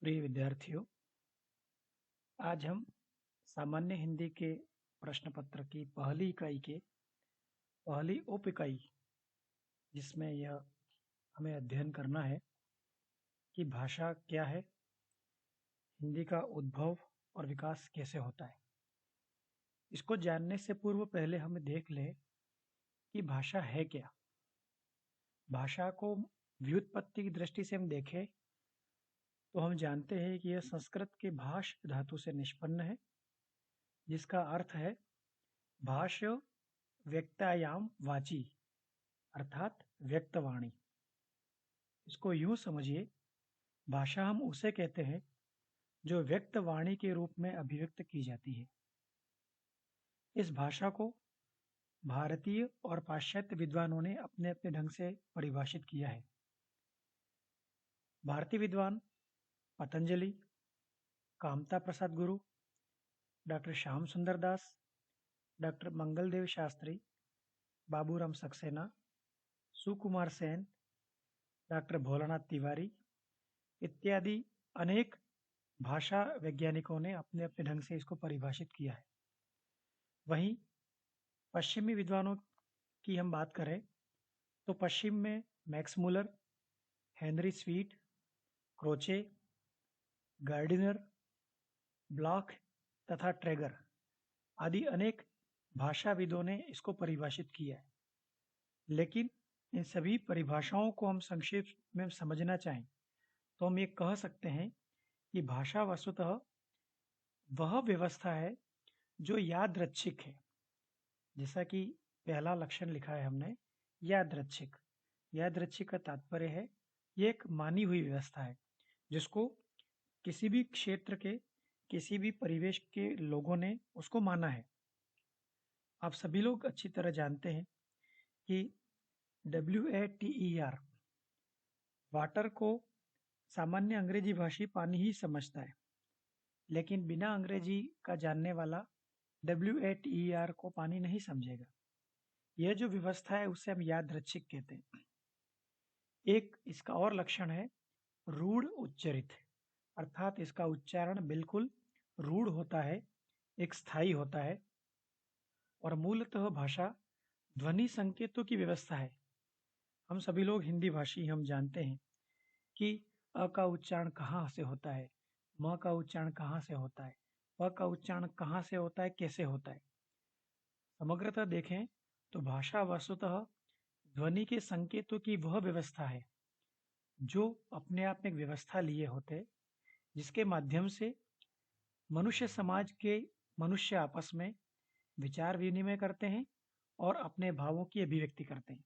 प्रिय विद्यार्थियों, आज हम सामान्य हिंदी के प्रश्न पत्र की पहली इकाई के पहली उप इकाई जिसमें यह हमें अध्ययन करना है कि भाषा क्या है, हिंदी का उद्भव और विकास कैसे होता है। इसको जानने से पूर्व पहले हमें देख लें कि भाषा है क्या। भाषा को व्युत्पत्ति की दृष्टि से हम देखें तो हम जानते हैं कि यह संस्कृत के भाष धातु से निष्पन्न है, जिसका अर्थ है भाष्य व्यक्तायाम वाची अर्थात व्यक्तवाणी। इसको यूं समझिए, भाषा हम उसे कहते हैं जो व्यक्तवाणी के रूप में अभिव्यक्त की जाती है। इस भाषा को भारतीय और पाश्चात्य विद्वानों ने अपने अपने ढंग से परिभाषित किया है। भारतीय विद्वान पतंजलि, कामता प्रसाद गुरु, डॉक्टर श्याम सुंदर दास, डॉक्टर मंगलदेव शास्त्री, बाबूराम सक्सेना, सुकुमार सेन, डॉक्टर भोलानाथ तिवारी इत्यादि अनेक भाषा वैज्ञानिकों ने अपने अपने ढंग से इसको परिभाषित किया है। वहीं पश्चिमी विद्वानों की हम बात करें तो पश्चिम में Max Muller, Henry sweet, Croce, Gardiner, block तथा ट्रेगर आदि अनेक भाषाविदों ने इसको परिभाषित किया है। लेकिन इन सभी परिभाषाओं को हम संक्षेप में समझना चाहें तो हम ये कह सकते हैं कि भाषा वस्तुतः वह व्यवस्था है जो यादृच्छिक है। जैसा कि पहला लक्षण लिखा है हमने, यादृच्छिक। यादृच्छिक का तात्पर्य है ये एक मानी हुई व्यवस्था है जिसको किसी भी क्षेत्र के किसी भी परिवेश के लोगों ने उसको माना है। आप सभी लोग अच्छी तरह जानते हैं कि WATER वाटर को सामान्य अंग्रेजी भाषी पानी ही समझता है, लेकिन बिना अंग्रेजी का जानने वाला WATER को पानी नहीं समझेगा। यह जो व्यवस्था है उसे हम यादृच्छिक कहते हैं। एक इसका और लक्षण है रूढ़ उच्चरित, अर्थात इसका उच्चारण बिल्कुल रूढ़ होता है, एक स्थायी होता है। और मूलतः भाषा ध्वनि संकेतों की व्यवस्था है। हम सभी लोग हिंदी भाषी हम जानते हैं कि अ का उच्चारण कहाँ से होता है, म का उच्चारण कहाँ से होता है, प का उच्चारण कहाँ से होता है, कैसे होता है। समग्रतः देखें तो भाषा वस्तुतः ध्वनि के संकेतों की वह व्यवस्था है जो अपने आप में एक व्यवस्था लिए होते, जिसके माध्यम से मनुष्य समाज के मनुष्य आपस में विचार विनिमय करते हैं और अपने भावों की अभिव्यक्ति करते हैं।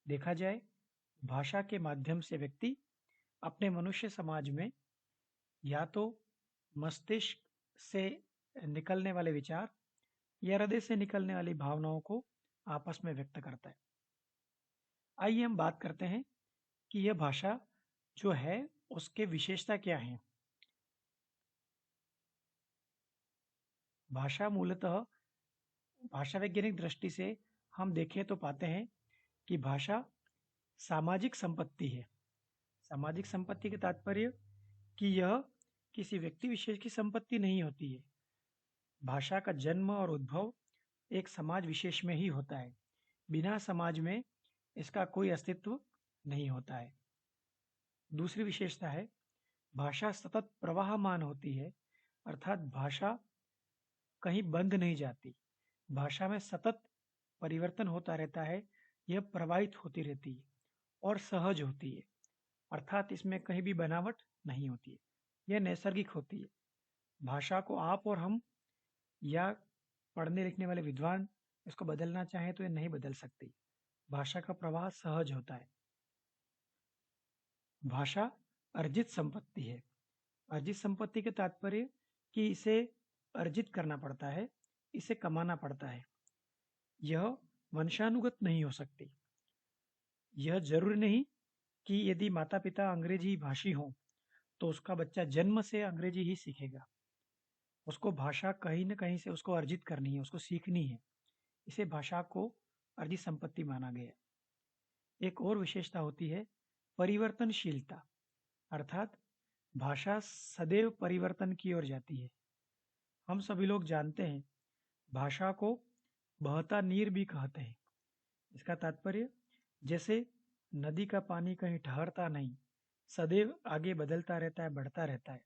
देखा जाए, भाषा के माध्यम से व्यक्ति अपने मनुष्य समाज में या तो मस्तिष्क से निकलने वाले विचार या हृदय से निकलने वाली भावनाओं को आपस में व्यक्त करता है। आइए हम बात करते हैं कि यह भाषा जो है उसके विशेषता क्या है। भाषा मूलतः भाषा वैज्ञानिक दृष्टि से हम देखें तो पाते हैं कि भाषा सामाजिक संपत्ति है। सामाजिक संपत्ति का तात्पर्य कि यह किसी व्यक्ति विशेष की संपत्ति नहीं होती है। भाषा का जन्म और उद्भव एक समाज विशेष में ही होता है। बिना समाज में इसका कोई अस्तित्व नहीं होता है। दूसरी विशेषता है भाषा सतत प्रवाहमान होती है, अर्थात भाषा कहीं बंद नहीं जाती। भाषा में सतत परिवर्तन होता रहता है, यह प्रवाहित होती रहती है और सहज होती है, अर्थात इसमें कहीं भी बनावट नहीं होती है, यह नैसर्गिक होती है। भाषा को आप और हम या पढ़ने लिखने वाले विद्वान इसको बदलना चाहें तो ये नहीं बदल सकती। भाषा का प्रवाह सहज होता है। भाषा अर्जित संपत्ति है। अर्जित संपत्ति के तात्पर्य कि इसे अर्जित करना पड़ता है, इसे कमाना पड़ता है। यह वंशानुगत नहीं हो सकती। यह जरूरी नहीं कि यदि माता पिता अंग्रेजी भाषी हों तो उसका बच्चा जन्म से अंग्रेजी ही सीखेगा। उसको भाषा कहीं न कहीं से उसको अर्जित करनी है, उसको सीखनी है। इसे भाषा को अर्जित संपत्ति माना गया। एक और विशेषता होती है परिवर्तनशीलता, अर्थात भाषा सदैव परिवर्तन की ओर जाती है। हम सभी लोग जानते हैं, भाषा को बहता नीर भी कहते हैं। इसका तात्पर्य, जैसे नदी का पानी कहीं ठहरता नहीं, सदैव आगे बदलता रहता है, बढ़ता रहता है,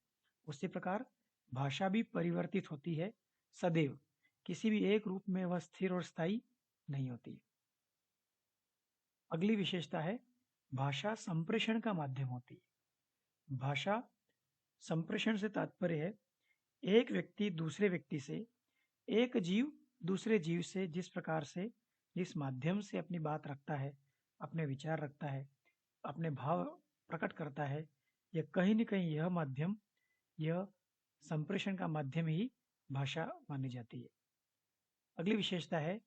उसी प्रकार भाषा भी परिवर्तित होती है सदैव। किसी भी एक रूप में वह स्थिर और स्थायी नहीं होती। अगली विशेषता है, भाषा संप्रेषण का माध्यम होती है। भाषा संप्रेषण से तात्पर्य है, एक व्यक्ति दूसरे व्यक्ति से, एक जीव दूसरे जीव से जिस प्रकार से, जिस माध्यम से अपनी बात रखता है, अपने विचार रखता है, अपने भाव प्रकट करता है, यह कहीं न कहीं यह माध्यम, यह संप्रेषण का माध्यम ही भाषा मानी जाती है। अगली विशेषता है,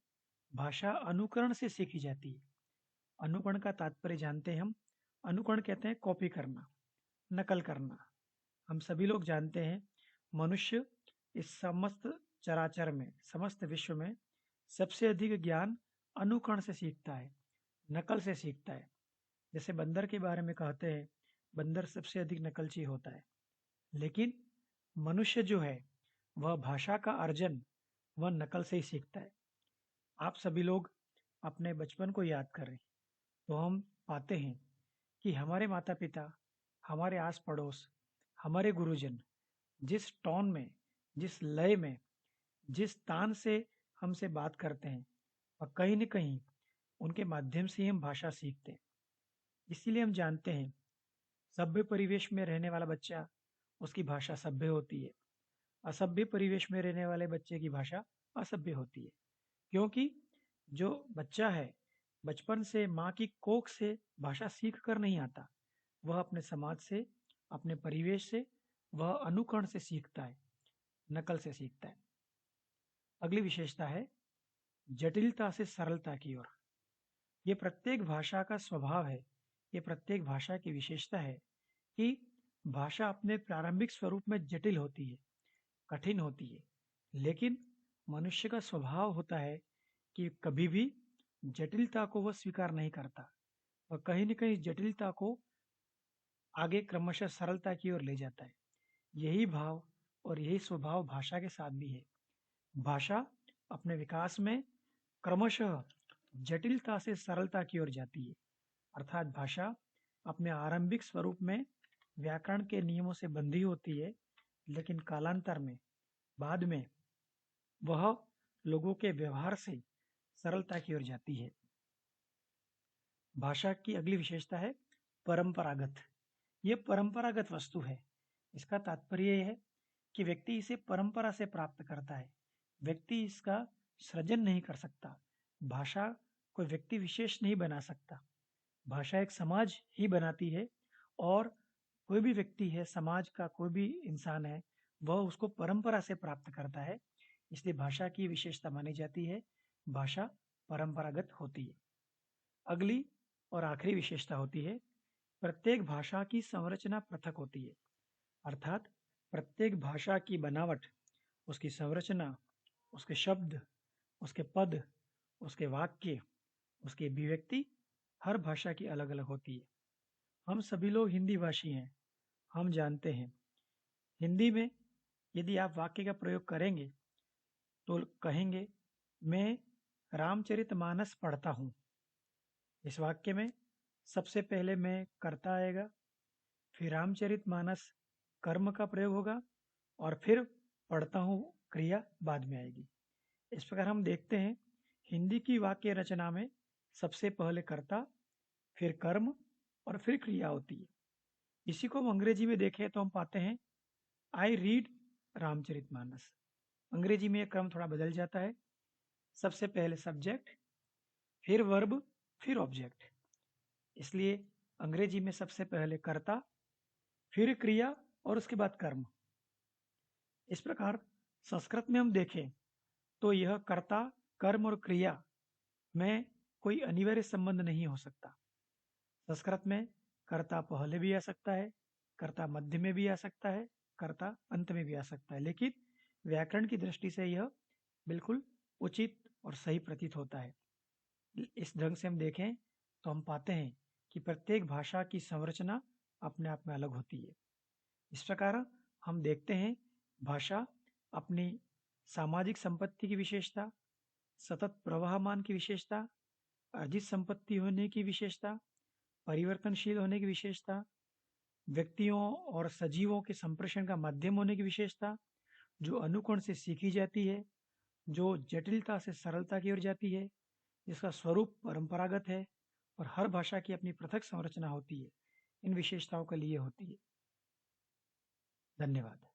भाषा अनुकरण से सीखी जाती है। अनुकरण का तात्पर्य जानते हैं हम। अनुकरण कहते हैं कॉपी करना, नकल करना। हम सभी लोग जानते हैं, मनुष्य इस समस्त चराचर में, समस्त विश्व में सबसे अधिक ज्ञान अनुकरण से सीखता है, नकल से सीखता है। जैसे बंदर के बारे में कहते हैं, बंदर सबसे अधिक नकलची होता है। लेकिन मनुष्य जो है, वह भाषा का अर्जन, वह नकल से ही सीखता है। आप सभी लोग अपने बचपन को याद करें तो हम पाते हैं कि हमारे माता पिता, हमारे आस पड़ोस, हमारे गुरुजन जिस टोन में, जिस लय में, जिस तान से हमसे बात करते हैं, और कहीं न कहीं उनके माध्यम से ही हम भाषा सीखते हैं। इसीलिए हम जानते हैं, सभ्य परिवेश में रहने वाला बच्चा, उसकी भाषा सभ्य होती है। असभ्य परिवेश में रहने वाले बच्चे की भाषा असभ्य होती है। क्योंकि जो बच्चा है, बचपन से माँ की कोख से भाषा सीख कर नहीं आता, वह अपने समाज से, अपने परिवेश से, वह अनुकरण से सीखता है, नकल से सीखता है। अगली विशेषता है, जटिलता से सरलता की ओर। ये प्रत्येक भाषा का स्वभाव है, ये प्रत्येक भाषा की विशेषता है कि भाषा अपने प्रारंभिक स्वरूप में जटिल होती है, कठिन होती है। लेकिन मनुष्य का स्वभाव होता है कि कभी भी जटिलता को वह स्वीकार नहीं करता, वह कहीं न कहीं जटिलता को आगे क्रमशः सरलता की ओर ले जाता है। यही भाव और यही स्वभाव भाषा के साथ भी है। भाषा अपने विकास में क्रमशः जटिलता से सरलता की ओर जाती है। अर्थात भाषा अपने आरंभिक स्वरूप में व्याकरण के नियमों से बंधी होती है, लेकिन कालांतर में, बाद में वह लोगों के व्यवहार से सरलता की ओर जाती है। भाषा की अगली विशेषता है परंपरागत। ये परंपरागत वस्तु है। इसका तात्पर्य यह है कि व्यक्ति इसे परंपरा से प्राप्त करता है। व्यक्ति इसका सृजन नहीं कर सकता। भाषा कोई व्यक्ति विशेष नहीं बना सकता। भाषा एक समाज ही बनाती है, और कोई भी व्यक्ति है, समाज का कोई भी इंसान है, वह उसको परंपरा से प्राप्त करता है। इसलिए भाषा की विशेषता मानी जाती है, भाषा परंपरागत होती है। अगली और आखिरी विशेषता होती है, प्रत्येक भाषा की संरचना पृथक होती है। अर्थात प्रत्येक भाषा की बनावट, उसकी संरचना, उसके शब्द, उसके पद, उसके वाक्य, उसकी अभिव्यक्ति हर भाषा की अलग अलग होती है। हम सभी लोग हिंदी भाषी हैं। हम जानते हैं, हिंदी में यदि आप वाक्य का प्रयोग करेंगे तो कहेंगे, मैं रामचरितमानस पढ़ता हूँ। इस वाक्य में सबसे पहले मैं कर्ता आएगा, फिर रामचरितमानस कर्म का प्रयोग होगा, और फिर पढ़ता हूँ क्रिया बाद में आएगी। इस प्रकार हम देखते हैं, हिंदी की वाक्य रचना में सबसे पहले कर्ता, फिर कर्म और फिर क्रिया होती है। इसी को हम अंग्रेजी में देखें तो हम पाते हैं, आई रीड रामचरितमानस। अंग्रेजी में यह क्रम थोड़ा बदल जाता है। सबसे पहले सब्जेक्ट, फिर वर्ब, फिर ऑब्जेक्ट। इसलिए अंग्रेजी में सबसे पहले कर्ता, फिर क्रिया और उसके बाद कर्म। इस प्रकार संस्कृत में हम देखें तो यह कर्ता, कर्म और क्रिया में कोई अनिवार्य संबंध नहीं हो सकता। संस्कृत में कर्ता पहले भी आ सकता है, कर्ता मध्य में भी आ सकता है, कर्ता अंत में भी आ सकता है, लेकिन व्याकरण की दृष्टि से यह बिल्कुल उचित और सही प्रतीत होता है। इस ढंग से हम देखें तो हम पाते हैं कि प्रत्येक भाषा की संरचना अपने आप में अलग होती है। इस प्रकार हम देखते हैं भाषा अपनी सामाजिक संपत्ति की विशेषता, सतत प्रवाहमान की विशेषता, अर्जित संपत्ति होने की विशेषता, परिवर्तनशील होने की विशेषता, व्यक्तियों और सजीवों के संप्रेषण का माध्यम होने की विशेषता, जो अनुकरण से सीखी जाती है, जो जटिलता से सरलता की ओर जाती है, जिसका स्वरूप परंपरागत है और हर भाषा की अपनी पृथक संरचना होती है, इन विशेषताओं के लिए होती है। धन्यवाद।